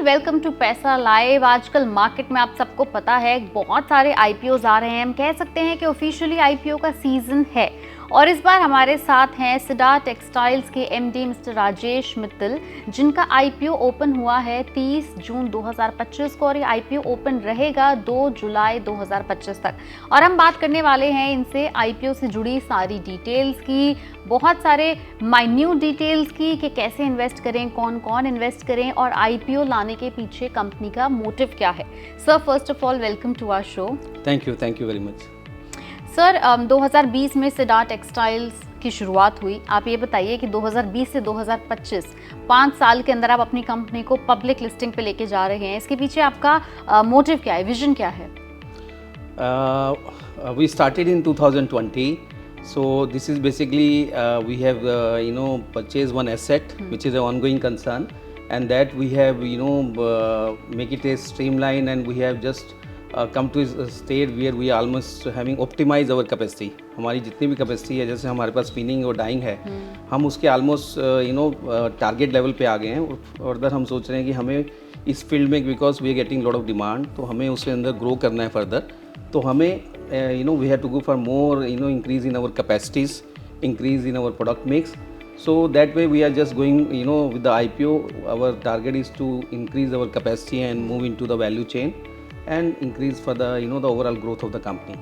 Everyone, welcome to पैसा live. आजकल market में आप सबको पता है बहुत सारे आईपीओज आ रहे हैं। हम कह सकते हैं कि ऑफिशियली आईपीओ का सीजन है और इस बार हमारे साथ हैं सिडार टेक्सटाइल्स के एमडी मिस्टर राजेश मित्तल, जिनका आईपीओ ओपन हुआ है 30 जून 2025 को और ये आईपीओ ओपन रहेगा 2 जुलाई 2025 तक। और हम बात करने वाले हैं इनसे आईपीओ से जुड़ी सारी डिटेल्स की, बहुत सारे माइन्यूट डिटेल्स की कि कैसे इन्वेस्ट करें, कौन कौन इन्वेस्ट करें और आईपीओ लाने के पीछे कंपनी का मोटिव क्या है। Sir, first of all welcome to our show. Thank you very much. Sir, 2020 में सिडार टेक्सटाइल्स की शुरुआत हुई। आप ये बताइए कि 2020 से 2025 5 साल के अंदर आप अपनी कंपनी को पब्लिक लिस्टिंग पे लेके जा रहे हैं। इसके पीछे आपका मोटिव क्या है, विजन क्या है? We started in 2020. So this is basically we have purchased one asset which is an ongoing concern, and that we have make it a streamline, and we have just come to a state where we are almost having optimized our capacity. हमारी जितनी भी capacity है, जैसे हमारे पास spinning और dying है, हम उसके ऑलमोस्ट टारगेट लेवल पे आ गए हैं। और फर्दर हम सोच रहे हैं कि हमें इस फील्ड में, because we are getting lot of demand, तो हमें उसके अंदर ग्रो करना है फर्दर। तो हमें we have to go for more increase in our capacities, increase in our product mix. So that way we are just going with the IPO. Our target is to increase our capacity and move into the value chain and increase for the the overall growth of the company.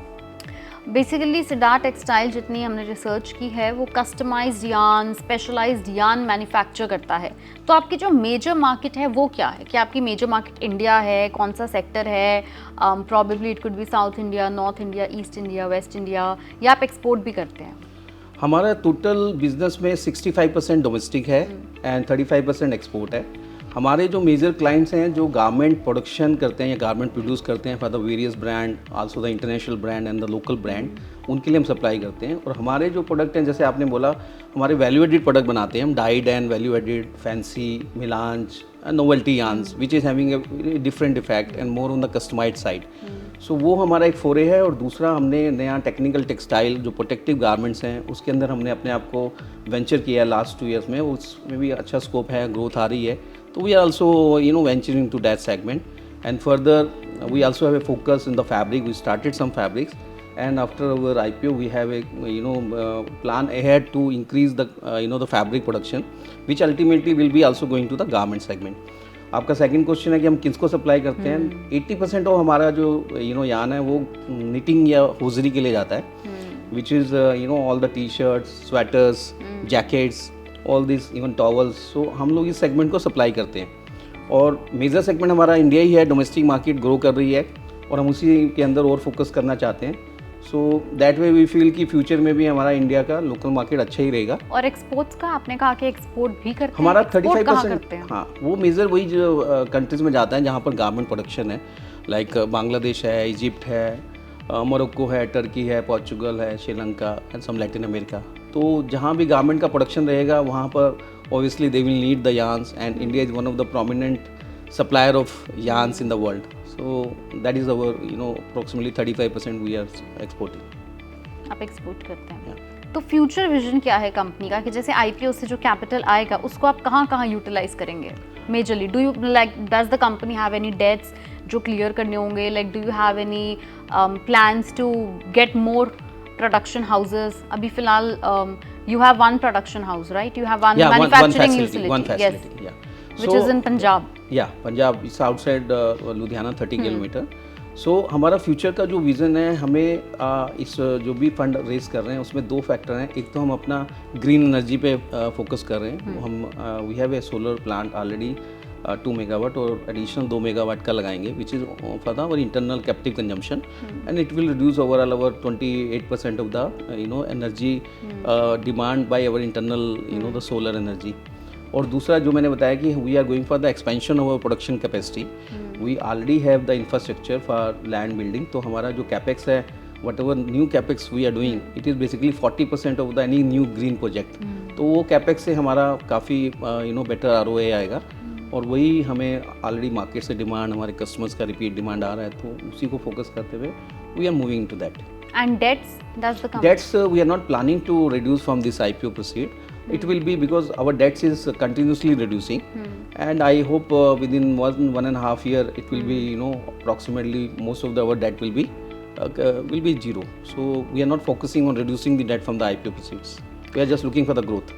Basically Cedaar textile, जितनी हमने research की है, वो customized yarn, specialized yarn manufacture करता है। तो आपकी जो मेजर मार्केट है वो क्या है? कि आपकी मेजर मार्केट इंडिया है, कौन सा सेक्टर है? Probably it could be south India, north India, east India, waste India, या आप एक्सपोर्ट भी करते हैं? हमारा टोटल बिजनेस में 65% डोमेस्टिक है एंड 35% एक्सपोर्ट है। हमारे जो मेजर क्लाइंट्स हैं जो गारमेंट प्रोडक्शन करते हैं या गारमेंट प्रोड्यूस करते हैं for the various brand, also the international brand and the local brand, उनके लिए हम सप्लाई करते हैं। और हमारे जो प्रोडक्ट हैं, जैसे आपने बोला, हमारे वैल्यू एडिड प्रोडक्ट बनाते हैं हम, dyed and value added, fancy, melange, novelty yarns which is having a different effect and more on the customised side. So वो हमारा एक फोरे है। और दूसरा, हमने नया टेक्निकल टेक्सटाइल जो प्रोटेक्टिव गारमेंट्स हैं उसके अंदर हमने अपने आप को वेंचर किया है लास्ट 2 ईयर्स में। उसमें भी अच्छा स्कोप है, ग्रोथ आ रही है। So we are also venturing into that segment, and further we also have a focus in the fabric. We started some fabrics, and after our IPO we have a plan ahead to increase the the fabric production, which ultimately will be also going to the garment segment. आपका second question है कि हम किसको supply करते हैं। 80% of हमारा जो yarn है वो निटिंग या होजरी के लिए जाता है, which is all the t-shirts, sweaters, jackets, all this, even towels. So हम लोग इस सेगमेंट को सप्लाई करते हैं और मेजर सेगमेंट हमारा इंडिया ही है। डोमेस्टिक मार्केट ग्रो कर रही है और हम उसी के अंदर और फोकस करना चाहते हैं। So that way we feel कि फ्यूचर में भी हमारा इंडिया का लोकल मार्केट अच्छा ही रहेगा। और एक्सपोर्ट्स का आपने कहा कि एक्सपोर्ट भी करते हैं? हमारा 35%, हाँ, वो मेजर वही जो कंट्रीज में जाता है जहाँ पर गारमेंट प्रोडक्शन है, लाइक बांग्लादेश है, इजिप्ट है, मोरक्को है, टर्की है, पोर्चुगल है, Sri Lanka and some Latin America. तो जहाँ भी गारमेंट का प्रोडक्शन रहेगा वहाँ पर obviously they will need the yarns, and India is one of the prominent supplier of yarns in the world. So that is our approximately 35% we are exporting. आप export करते हैं। तो फ्यूचर विजन क्या है company का, कि जैसे IPO से जो कैपिटल आएगा उसको आप कहाँ यूटिलाइज करेंगे majorly? Do you does the company have any debts जो क्लियर करने होंगे? Like do you have any plans to get more production houses? अभी फिलहाल you have one production house, right? You have one manufacturing facility. One facility, yes, yeah. Which is in Punjab. Yeah, Punjab is outside Ludhiana 30 kilometre. So हमारा future का जो vision है, हमें इस जो भी फंड रेज कर रहे हैं उसमें 2 फैक्टर हैं। एक तो हम अपना ग्रीन एनर्जी पे फोकस कर रहे हैं। हम we have a solar plant already 2 megawatt और एडिशनल 2 मेगावाट का लगाएंगे, which is for our internal captive consumption, and it will reduce overall our 28% of the energy demand by our internal the solar energy. और दूसरा जो मैंने बताया कि we are going for the expansion of our production capacity. We already have the infrastructure for land building. तो हमारा जो capex है, whatever new capex we are doing, it is basically 40% of the any new green project. तो वो capex से हमारा काफ़ी better ROI आएगा, और वही हमें ऑलरेडी मार्केट से डिमांड, हमारे कस्टमर्स का रिपीट डिमांड आ रहा है, तो उसी को फोकस करते हुए we are moving to that. And debts, does the company? Debts, we are not planning to reduce from this IPO proceed. It will be because our debts is continuously reducing, and I hope within 1.5 year it will be, you know, approximately most of our debt will be zero. So we are not focusing on reducing the debt from the IPO proceeds. We are just looking for the growth.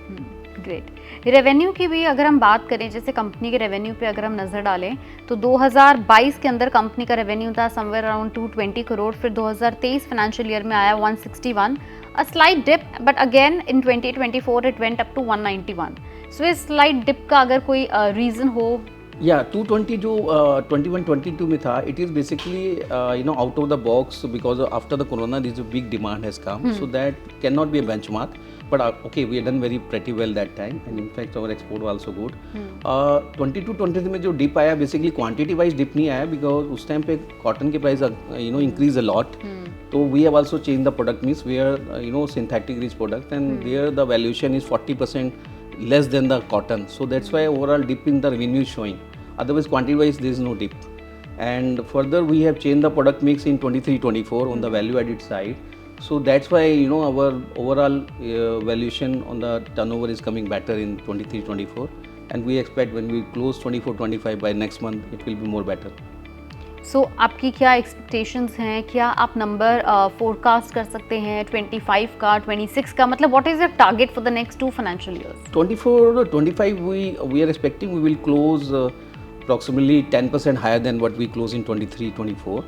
Great. Revenue की भी अगर हम बात करें, जैसे company के revenue पे अगर हम नज़र डालें तो 2022 के अंदर कंपनी का रेवेन्यू था समवेयर अराउंड 220 करोड़, फिर 2023 फाइनेंशियल ईयर में आया 161, a slight dip, but again in 2024 it went up to 191. So इस स्लाइट डिप का अगर कोई रीज़न हो? या 220 जो 21-22 में था, it is basically you know out of the box because after the corona this big demand has come, so that can not be a benchmark. But okay, we have done very pretty well that time, and in fact our export was also good. 22-23 में जो dip आया, basically quantity wise dip नहीं आया because उस time पे cotton के price you know increase a lot. So we have also changed the product mix. We are you know synthetic rich product, and there the valuation is 40% less than the cotton. So that's why overall dip in the revenue is showing. Otherwise quantity wise there is no dip. And further we have changed the product mix in 23-24 on the value added side. So that's why, you know, our overall valuation on the turnover is coming better in 23-24, and we expect when we close 24-25 by next month it will be more better. So आपकी क्या expectations हैं? क्या आप number forecast कर सकते हैं 25 का, 26 का? मतलब what is your target for the next 2 financial years? 24-25 we are expecting we will close approximately 10% higher than what we close in 23-24,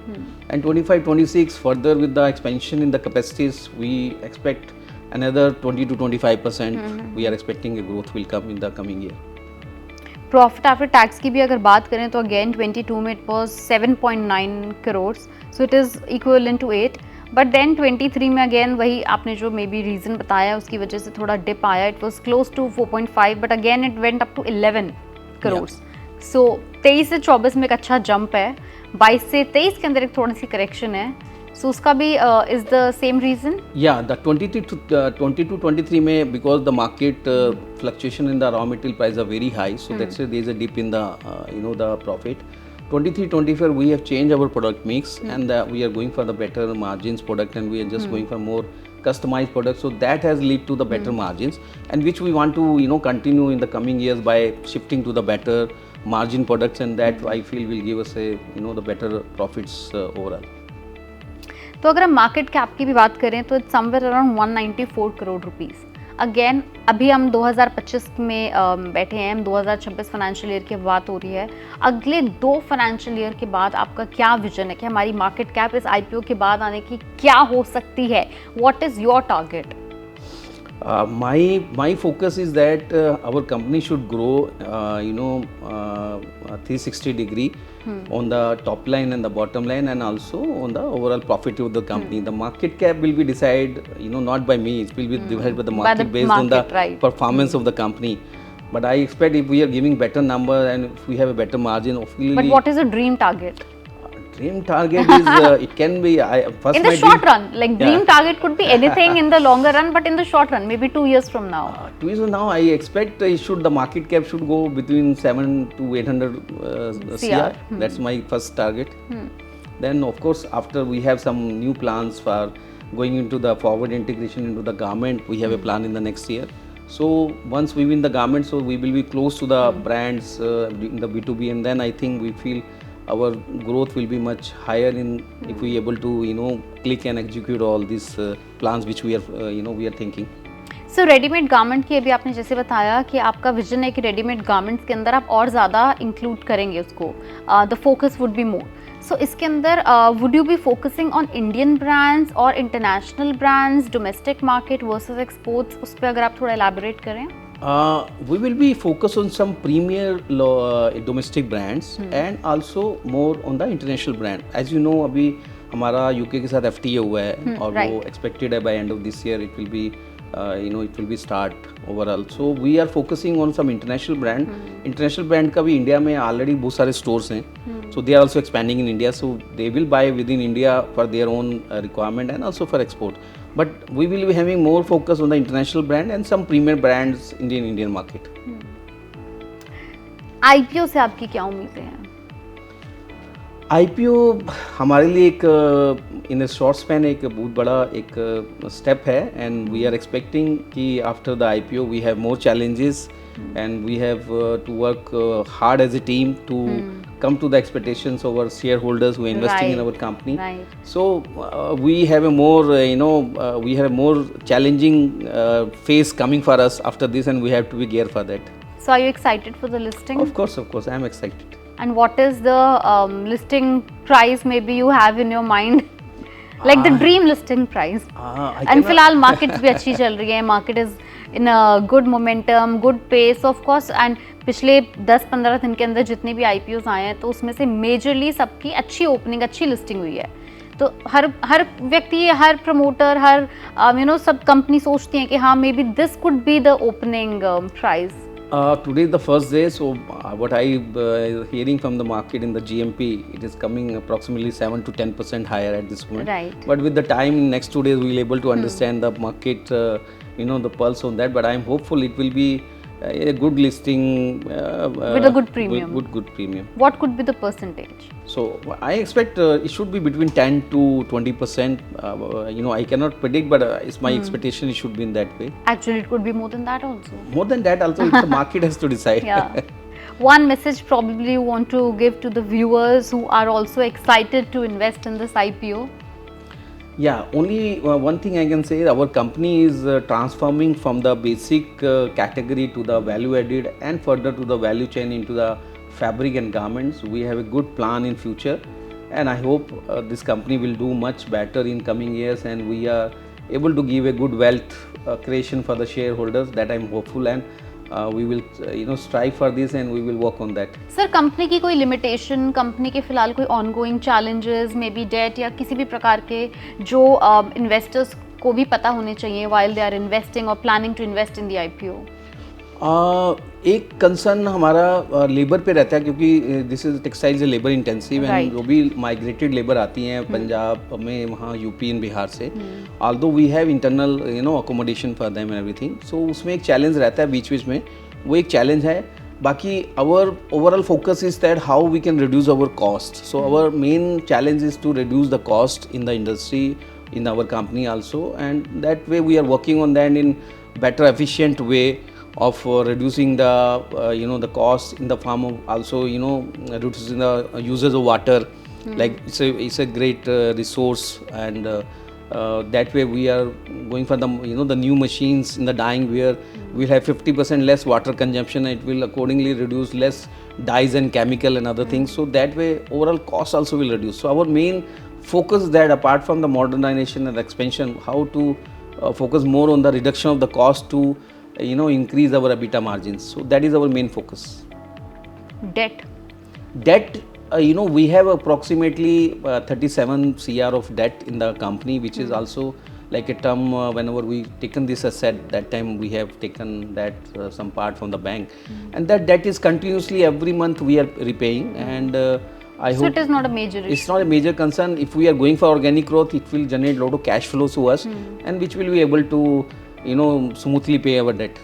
and 25-26 further with the expansion in the capacities we expect another 20-25% we are expecting a growth will come in the coming year. Profit after tax की भी अगर बात करें तो again 22 में it was 7.9 crore, so it is equivalent to 8, but then 23 में again वही आपने जो मे बी रीज़न बताया उसकी वजह से थोड़ा डिप आया, it was close to 4.5, but again it went up to 11 crore. So 23 से 24 में एक अच्छा जंप है, 22 से 23 के अंदर एक थोड़ी सी करेक्शन है, सो उसका भी इज द सेम रीजन? या द 22-23 में because the market fluctuation in the raw material price are very high, so that's there is a dip in the you know the profit. 23-24 we have changed our product mix, and we are going for the better margins product, and we are just going for more customized products, so that has led to the better margins, and which we want to, you know, continue in the coming years by shifting to the better margin products, and that I feel will give us a, you know, the better profits overall. तो अगर हम market cap की भी बात करें तो it's somewhere around 194 crore rupees. Again अभी हम 2025 में बैठे हैं, हम 2026 फाइनेंशियल ईयर की बात हो रही है. अगले 2 फाइनेंशियल ईयर के बाद आपका क्या विजन है कि हमारी मार्केट कैप इस आईपीओ के बाद आने की क्या हो सकती है? What is your target? My focus is that our company should grow, you know, 360 degree on the top line and the bottom line, and also on the overall profit of the company. The market cap will be decided, you know, not by me. It will be decided by the market based on the performance of the company. But I expect if we are giving better number and if we have a better margin, hopefully. But what is a dream target? Dream target is it can be first in the short run, like dream target could be anything in the longer run, but in the short run, maybe 2 years from now. 2 years from now, I expect the market cap should go between 700 to 800 CR. That's my first target. Then of course after we have some new plans for going into the forward integration into the garment. We have a plan in the next year. So once we win the garment, so we will be close to the brands in the B2B, and then I think we feel our growth will be much higher in if we able to, you know, click and execute all these plans which we are you know we are thinking. So readymade garment की अभी आपने जैसे बताया कि आपका vision है कि readymade garments के अंदर आप और ज़्यादा इंक्लूड करेंगे उसको, the focus would be more. So इसके अंदर would you be focusing on Indian brands और international brands, domestic market versus exports, उस पर अगर आप थोड़ा एलैबोरेट करें? We will be focused on some premier domestic brands and also more on the international brand. As you know, अभी हमारा UK के साथ FTA हुआ है और वो expected है by end of this year it will be you know it will be start overall. So we are focusing on some international brand. International brand का भी इंडिया में already बहुत सारे stores हैं. So they are also expanding in India. So they will buy within India for their own requirement and also for export. But we will be having more focus on the international brand and some premier brands in the Indian market. IPO से आपकी क्या उम्मीदें हैं? IPO हमारे लिए एक in short span एक बहुत बड़ा एक स्टेप है, एंड वी आर एक्सपेक्टिंग कि after the IPO we have more challenges and we have to work hard as a team to come to the expectations of our shareholders who are investing in our company. Right. So we have a more we have a more challenging phase coming for us after this, and we have to be geared for that. So are you excited for the listing? Of course, I am excited. And what is the listing price maybe you have in your mind? Like the dream listing price. And फिलहाल markets भी अच्छी चल रही है, market is in a good momentum, good pace of course, and पिछले 10-15 दिन के अंदर जितने भी IPOs आए हैं तो उसमें से मेजरली सबकी अच्छी ओपनिंग, अच्छी लिस्टिंग हुई है. तो हर व्यक्ति, हर प्रमोटर, हर सब कंपनी सोचती हैं कि हाँ may be this could be the opening price. Today is the first day, so what I hearing from the market in the GMP, it is coming approximately 7 to 10% higher at this point. Right. But with the time, next 2 days, we will able to understand the market, the pulse on that. But I am hopeful it will be a good listing with a good premium. With good premium. What could be the percentage? So I expect it should be between 10 to 20%. I cannot predict, but it's my expectation it should be in that way. Actually, it could be more than that also. More than that also, it's the market has to decide. Yeah. One message probably you want to give to the viewers who are also excited to invest in this IPO. Yeah, only one thing I can say, our company is transforming from the basic category to the value added and further to the value chain into the fabric and garments. We have a good plan in future, and I hope this company will do much better in coming years, and we are able to give a good wealth creation for the shareholders. That I am hopeful, and we will strive for this and we will work on that. Sir company की कोई limitation, company के फिलहाल कोई ongoing challenges, maybe debt या किसी भी प्रकार के जो इन्वेस्टर्स को भी पता होने चाहिए while they are investing or planning to invest in the IPO? एक कंसर्न हमारा लेबर पे रहता है, क्योंकि this is textiles labour intensive, and जो भी माइग्रेटेड लेबर आती हैं पंजाब में, वहाँ यूपी एंड बिहार से, although we have internal accommodation for them and everything, so उसमें एक चैलेंज रहता है बीच बीच में, वो एक चैलेंज है. बाकी our overall focus is that how we can reduce our cost. So our main challenge is to reduce the cost in the industry, in our company also, and that way we are working on that in better efficient way of reducing the the cost in the form of also reducing the usage of water. Like it's a great resource, and that way we are going for the the new machines in the dyeing, where we'll have 50% less water consumption, and it will accordingly reduce less dyes and chemical and other things. So that way overall cost also will reduce. So our main focus that, apart from the modernization and expansion, how to focus more on the reduction of the cost to increase our EBITDA margins. So that is our main focus. Debt, we have approximately 37 CR of debt in the company, which is also like a term. Whenever we taken this asset, that time we have taken that some part from the bank, and that debt is continuously every month we are repaying, and I hope it is not a major issue. It's not a major concern. If we are going for organic growth, it will generate a lot of cash flows to us, and which will be able to smoothly pay our debt.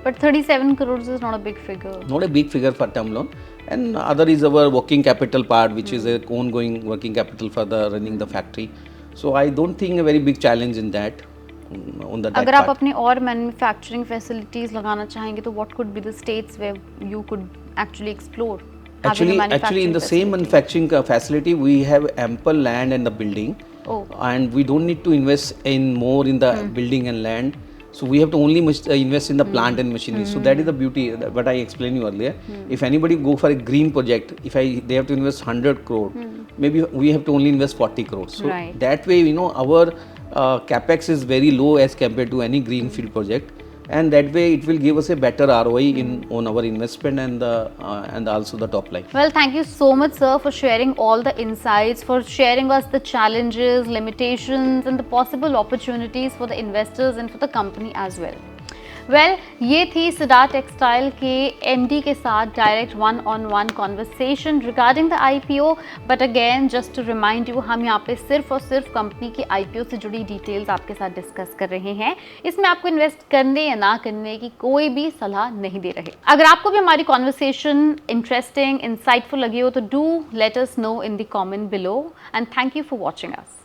But 37 crores is not a big figure. Not a big figure for term loan. And other is our working capital part, which is a ongoing working capital for the running the factory. So I don't think a very big challenge in that. On the debt अगर आप part. अपने और manufacturing facilities लगाना चाहेंगे तो what could be the states where you could actually explore? Actually, in the same manufacturing facility, we have ample land and the building, and we don't need to invest in more in the building and land. So we have to only invest in the plant and machinery. So that is the beauty what I explained you earlier. If anybody go for a green project, they have to invest 100 crore, maybe we have to only invest 40 crore. So that way, our capex is very low as compared to any greenfield project. And that way it will give us a better ROI on our investment and also the top line. Well, thank you so much, sir, for sharing all the insights, for sharing us the challenges, limitations, and the possible opportunities for the investors and for the company as well. Well, ये थी Cedaar textile के MD के साथ direct 1-on-1 conversation regarding the IPO. But again just to remind you, हम यहाँ पे सिर्फ और सिर्फ कंपनी की आईपीओ से जुड़ी डिटेल्स आपके साथ डिस्कस कर रहे हैं। इसमें आपको इन्वेस्ट करने या ना करने की कोई भी सलाह नहीं दे रहे। अगर आपको भी हमारी कॉन्वर्सेशन इंटरेस्टिंग, इंसाइटफुल लगी हो तो do let us know in the comment below and thank you for watching us.